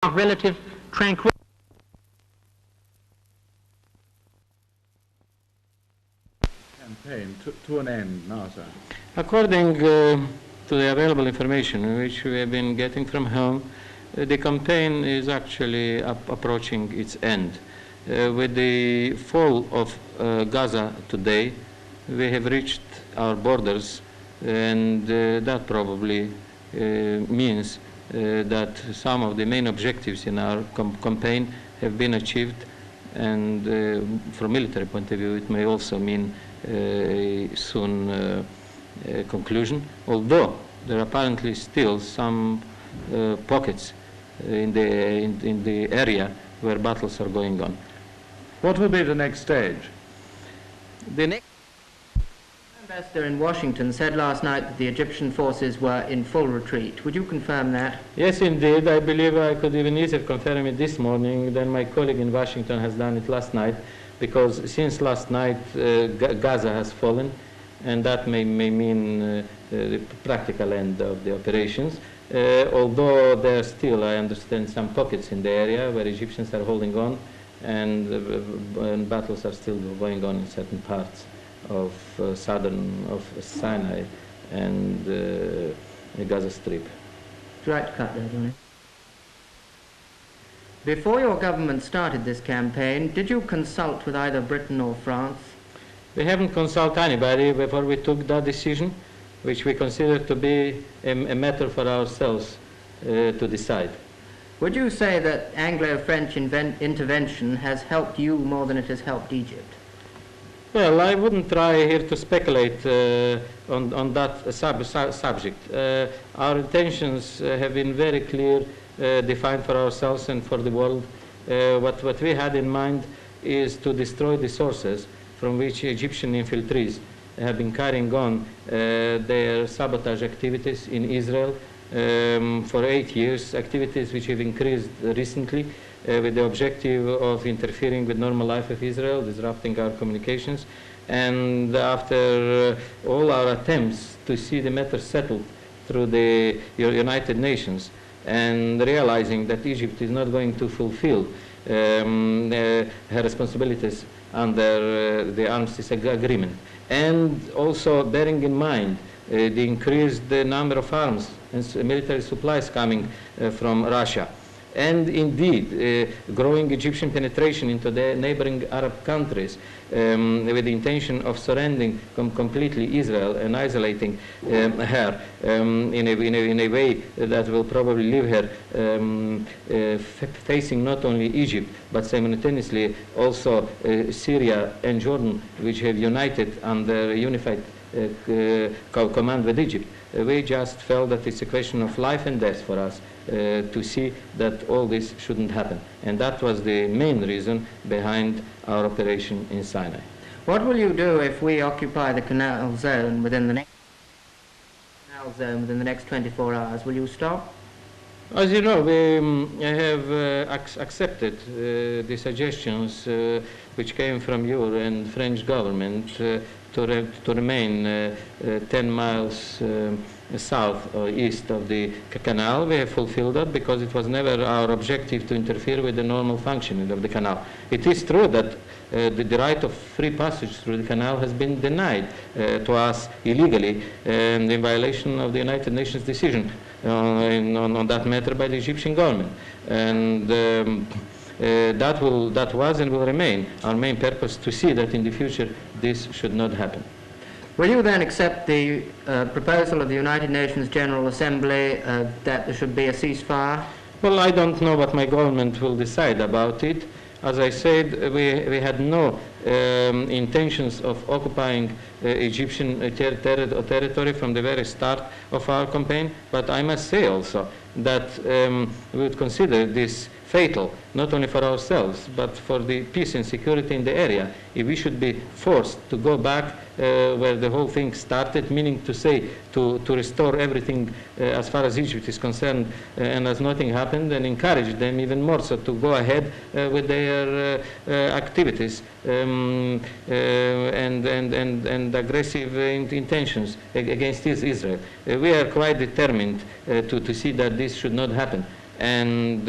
of relative tranquility. Campaign to an end now, sir. According to the available information which we have been getting from home, the campaign is actually approaching its end. With the fall of Gaza today, we have reached our borders, and that probably means that some of the main objectives in our campaign have been achieved, and from a military point of view it may also mean a soon conclusion, although there are apparently still some pockets in the area where battles are going on. What will be the next stage? The next Ambassador in Washington said last night that the Egyptian forces were in full retreat. Would you confirm that? Yes, indeed. I believe I could even easier confirm it this morning than my colleague in Washington has done it last night, because since last night Gaza has fallen, and that may mean the practical end of the operations, although there are still, I understand, some pockets in the area where Egyptians are holding on, and battles are still going on in certain parts of southern Sinai and the Gaza Strip. Right to cut there, Johnny. Before your government started this campaign, did you consult with either Britain or France? We haven't consulted anybody before we took that decision, which we consider to be a matter for ourselves to decide. Would you say that Anglo-French intervention has helped you more than it has helped Egypt? Well, I wouldn't try here to speculate on that subject. Our intentions have been very clear, defined for ourselves and for the world. What we had in mind is to destroy the sources from which Egyptian infiltrees have been carrying on their sabotage activities in Israel for 8 years, activities which have increased recently with the objective of interfering with normal life of Israel, disrupting our communications. And after all our attempts to see the matter settled through the United Nations, and realizing that Egypt is not going to fulfill her responsibilities under the armistice agreement, and also bearing in mind the increased number of arms and military supplies coming from Russia, and indeed growing Egyptian penetration into the neighboring Arab countries with the intention of surrendering completely Israel and isolating her in a way that will probably leave her facing not only Egypt but simultaneously also Syria and Jordan, which have united under unified command with Egypt. We just felt that it's a question of life and death for us to see that all this shouldn't happen. And that was the main reason behind our operation in Sinai. What will you do if we occupy the canal zone within the next 24 hours? Will you stop? As you know, we have accepted the suggestions which came from you and French government to remain 10 miles south or east of the canal. We have fulfilled that because it was never our objective to interfere with the normal functioning of the canal. It is true that the right of free passage through the canal has been denied to us illegally and in violation of the United Nations decision on that matter by the Egyptian government. And that was and will remain our main purpose, to see that in the future this should not happen. Will you then accept the proposal of the United Nations General Assembly that there should be a ceasefire? Well, I don't know what my government will decide about it. As I said, we had no intentions of occupying Egyptian territory from the very start of our campaign, but I must say also that we would consider this fatal, not only for ourselves, but for the peace and security in the area, if we should be forced to go back where the whole thing started, meaning to say to restore everything as far as Egypt is concerned, and as nothing happened, and encourage them even more so to go ahead with their activities and aggressive intentions against Israel. We are quite determined to see that this should not happen. and